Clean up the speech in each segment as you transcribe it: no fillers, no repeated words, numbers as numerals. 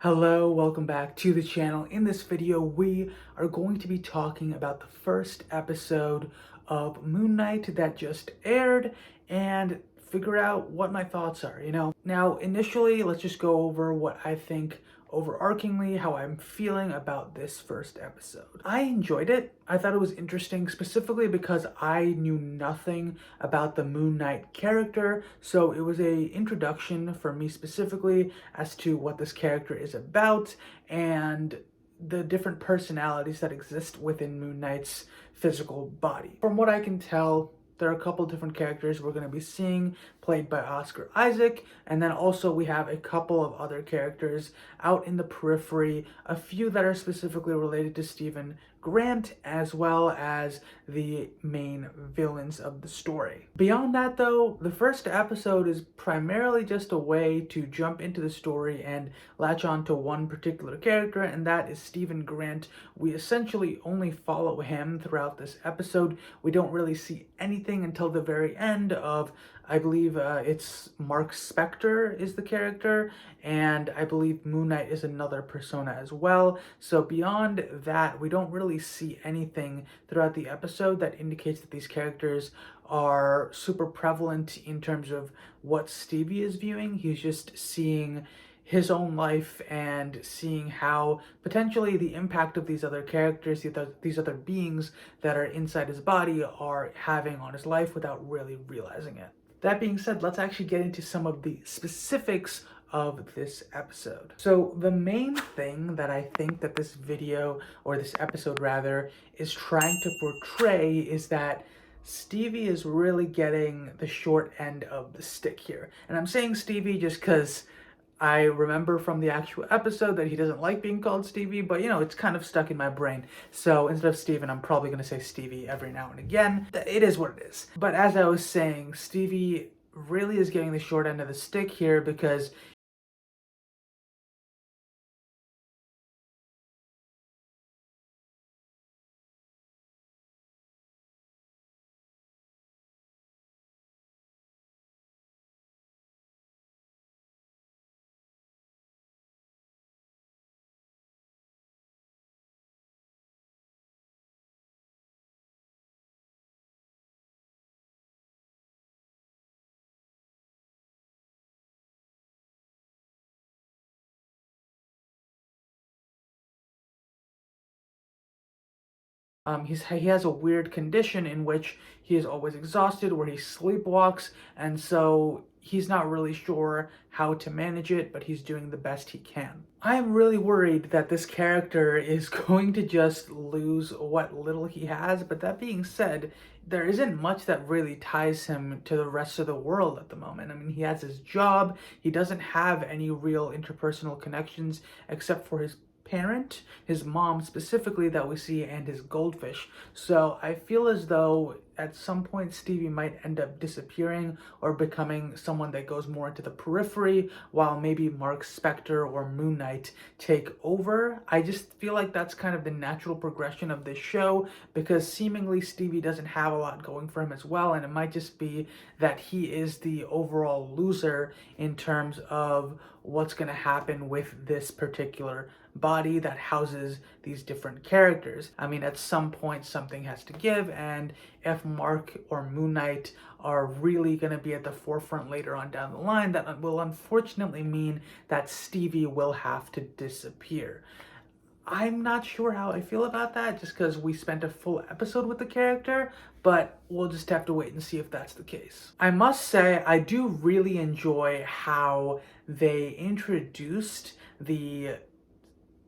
Hello, welcome back to the channel. In this video, we are going to be talking about the first episode of Moon Knight that just aired and figure out what my thoughts are. Now, initially, let's just go over what I think overarchingly, how I'm feeling about this first episode. I enjoyed it. I thought it was interesting specifically because I knew nothing about the Moon Knight character, so it was a introduction for me specifically as to what this character is about and the different personalities that exist within Moon Knight's physical body. From what I can tell, there are a couple different characters we're going to be seeing played by Oscar Isaac, and then also we have a couple of other characters out in the periphery, a few that are specifically related to Stephen Grant, as well as the main villains of the story. Beyond that though, the first episode is primarily just a way to jump into the story and latch on to one particular character, and that is Stephen Grant. We essentially only follow him throughout this episode. We don't really see anything until the very end of, I believe it's Mark Spector is the character, and I believe Moon Knight is another persona as well. So beyond that, we don't really see anything throughout the episode that indicates that these characters are super prevalent in terms of what Stevie is viewing. He's just seeing his own life and seeing how potentially the impact of these other characters, these other beings that are inside his body are having on his life without really realizing it. That being said, let's actually get into some of the specifics of this episode. So the main thing that I think that this video, or this episode rather, is trying to portray is that Stevie is really getting the short end of the stick here. And I'm saying Stevie just because I remember from the actual episode that he doesn't like being called Stevie, but it's kind of stuck in my brain. So instead of Steven, I'm probably going to say Stevie every now and again. It is what it is. But as I was saying, Stevie really is getting the short end of the stick here because he has a weird condition in which he is always exhausted, where he sleepwalks, and so he's not really sure how to manage it, but he's doing the best he can. I am really worried that this character is going to just lose what little he has, but that being said, there isn't much that really ties him to the rest of the world at the moment. I mean, he has his job, he doesn't have any real interpersonal connections except for his parent, his mom specifically that we see, and his goldfish. So I feel as though at some point Stevie might end up disappearing or becoming someone that goes more into the periphery while maybe Mark Spector or Moon Knight take over. I just feel like that's kind of the natural progression of this show because seemingly Stevie doesn't have a lot going for him as well, and it might just be that he is the overall loser in terms of what's going to happen with this particular body that houses these different characters. I mean, at some point something has to give, and if Mark or Moon Knight are really going to be at the forefront later on down the line, that will unfortunately mean that Stevie will have to disappear. I'm not sure how I feel about that just because we spent a full episode with the character, but we'll just have to wait and see if that's the case. I must say, I do really enjoy how they introduced the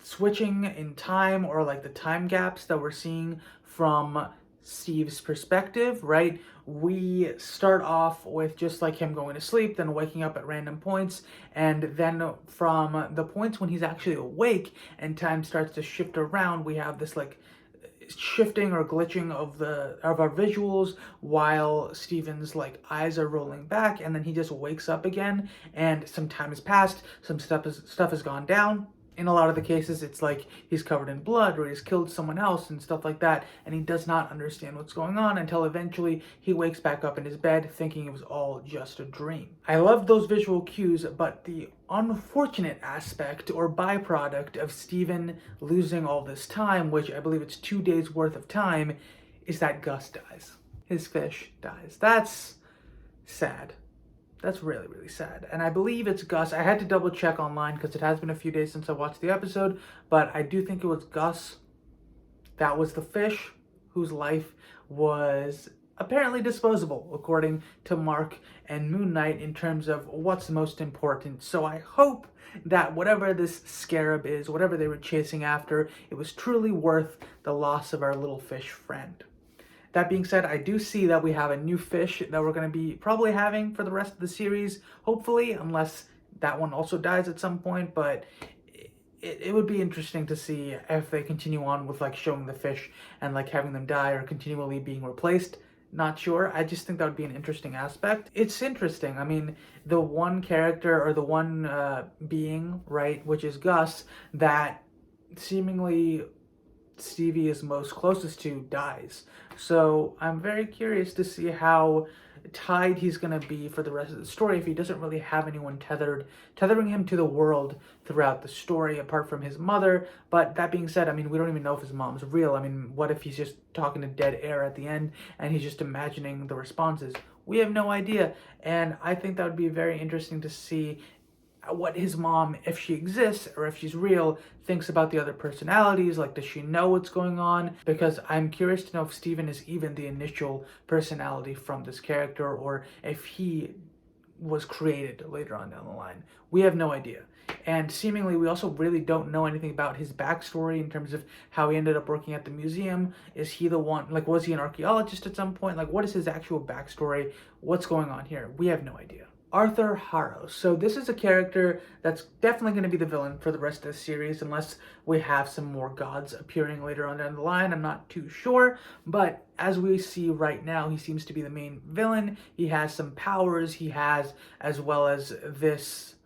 switching in time, or like the time gaps that we're seeing from Steve's perspective, right? We start off with just like him going to sleep, then waking up at random points, and then from the points when he's actually awake and time starts to shift around, we have this like shifting or glitching of our visuals while Steven's like eyes are rolling back, and then he just wakes up again and some time has passed, some stuff has gone down. In a lot of the cases, it's like he's covered in blood or he's killed someone else and stuff like that, and he does not understand what's going on until eventually he wakes back up in his bed thinking it was all just a dream. I love those visual cues, but the unfortunate aspect or byproduct of Steven losing all this time, which I believe it's 2 days worth of time, is that Gus dies. His fish dies. That's sad. That's really, really sad. And I believe it's Gus. I had to double check online because it has been a few days since I watched the episode, but I do think it was Gus. That was the fish whose life was apparently disposable, according to Marc and Moon Night, in terms of what's most important. So I hope that whatever this scarab is, whatever they were chasing after, it was truly worth the loss of our little fish friend. That being said, I do see that we have a new fish that we're going to be probably having for the rest of the series, hopefully, unless that one also dies at some point, but it would be interesting to see if they continue on with like showing the fish and like having them die or continually being replaced. Not sure. I just think that would be an interesting aspect. It's interesting. I mean, the one character or the one being, right, which is Gus, that seemingly Stevie is most closest to, dies. So I'm very curious to see how tied he's going to be for the rest of the story if he doesn't really have anyone tethering him to the world throughout the story apart from his mother. But that being said, I mean, we don't even know if his mom's real. I mean, what if he's just talking to dead air at the end and he's just imagining the responses? We have no idea. And I think that would be very interesting to see what his mom, if she exists or if she's real, thinks about the other personalities. Like, does she know what's going on? Because I'm curious to know if Steven is even the initial personality from this character or if he was created later on down the line. We have no idea. And seemingly we also really don't know anything about his backstory in terms of how he ended up working at the museum. Is he the one, like, was he an archaeologist at some point? Like, what is his actual backstory? What's going on here? We have no idea. Arthur Harrow. So this is a character that's definitely going to be the villain for the rest of the series unless we have some more gods appearing later on down the line. I'm not too sure, but as we see right now, he seems to be the main villain. He has some powers. He has, as well as this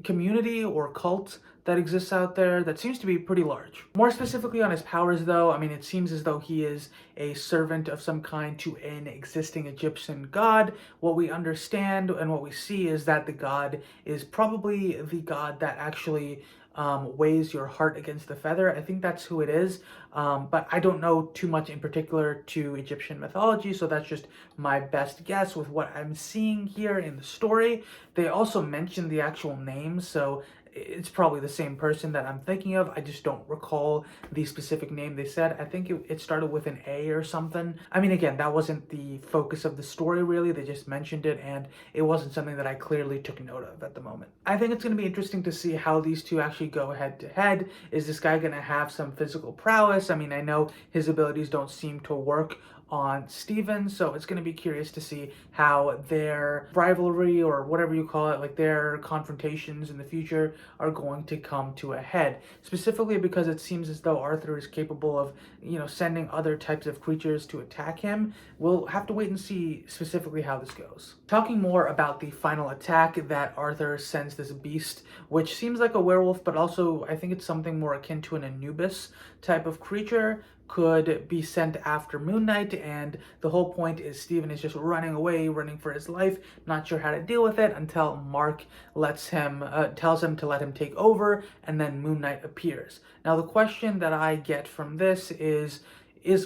community or cult that exists out there that seems to be pretty large. More specifically on his powers though, I mean, it seems as though he is a servant of some kind to an existing Egyptian god. What we understand and what we see is that the god is probably the god that actually weighs your heart against the feather. I think that's who it is, but I don't know too much in particular to Egyptian mythology, so that's just my best guess with what I'm seeing here in the story. They also mention the actual name, so it's probably the same person that I'm thinking of. I just don't recall the specific name they said. I think it started with an A or something. I mean, again, that wasn't the focus of the story really. They just mentioned it and it wasn't something that I clearly took note of at the moment. I think it's going to be interesting to see how these two actually go head to head. Is this guy going to have some physical prowess? I mean, I know his abilities don't seem to work on Steven, so it's going to be curious to see how their rivalry or whatever you call it, like their confrontations in the future, are going to come to a head. Specifically because it seems as though Arthur is capable of, you know, sending other types of creatures to attack him. We'll have to wait and see specifically how this goes. Talking more about the final attack that Arthur sends this beast, which seems like a werewolf, but also I think it's something more akin to an Anubis type of creature, could be sent after Moon Night, and the whole point is Steven is just running away, running for his life, not sure how to deal with it until Marc tells him to let him take over, and then Moon Night appears. Now the question that I get from this is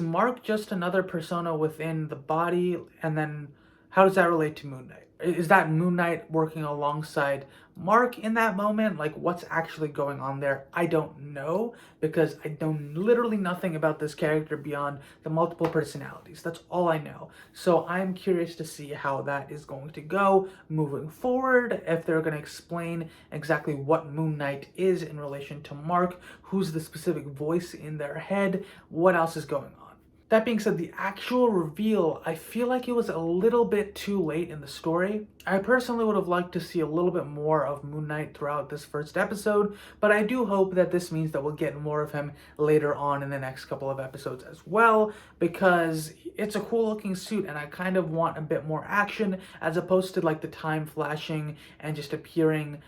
Marc just another persona within the body, and then how does that relate to Moon Night? Is that Moon Night working alongside Marc in that moment? Like, what's actually going on there? I don't know, because I know literally nothing about this character beyond the multiple personalities. That's all I know. So I'm curious to see how that is going to go moving forward, if they're going to explain exactly what Moon Night is in relation to Marc, who's the specific voice in their head, what else is going on. That being said, the actual reveal, I feel like it was a little bit too late in the story. I personally would have liked to see a little bit more of Moon Night throughout this first episode, but I do hope that this means that we'll get more of him later on in the next couple of episodes as well, because it's a cool looking suit and I kind of want a bit more action as opposed to like the time flashing and just appearing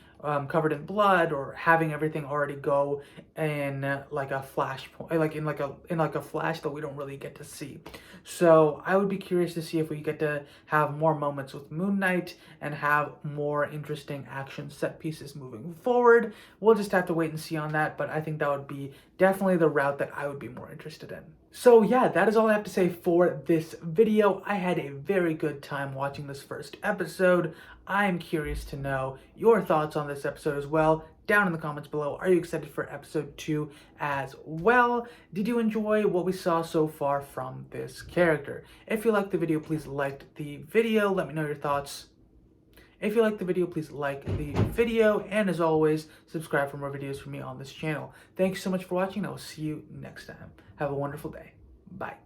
covered in blood, or having everything already go in like a flash point, like in a flash that we don't really get to see. So I would be curious to see if we get to have more moments with Moon Knight and have more interesting action set pieces moving forward. We'll just have to wait and see on that, but I think that would be definitely the route that I would be more interested in. So yeah, that is all I have to say for this video. I had a very good time watching this first episode. I'm curious to know your thoughts on this episode as well. Down in the comments below, are you excited for episode 2 as well? Did you enjoy what we saw so far from this character? If you liked the video, please like the video. Let me know your thoughts. If you liked the video, please like the video. And as always, subscribe for more videos from me on this channel. Thanks so much for watching. I will see you next time. Have a wonderful day. Bye.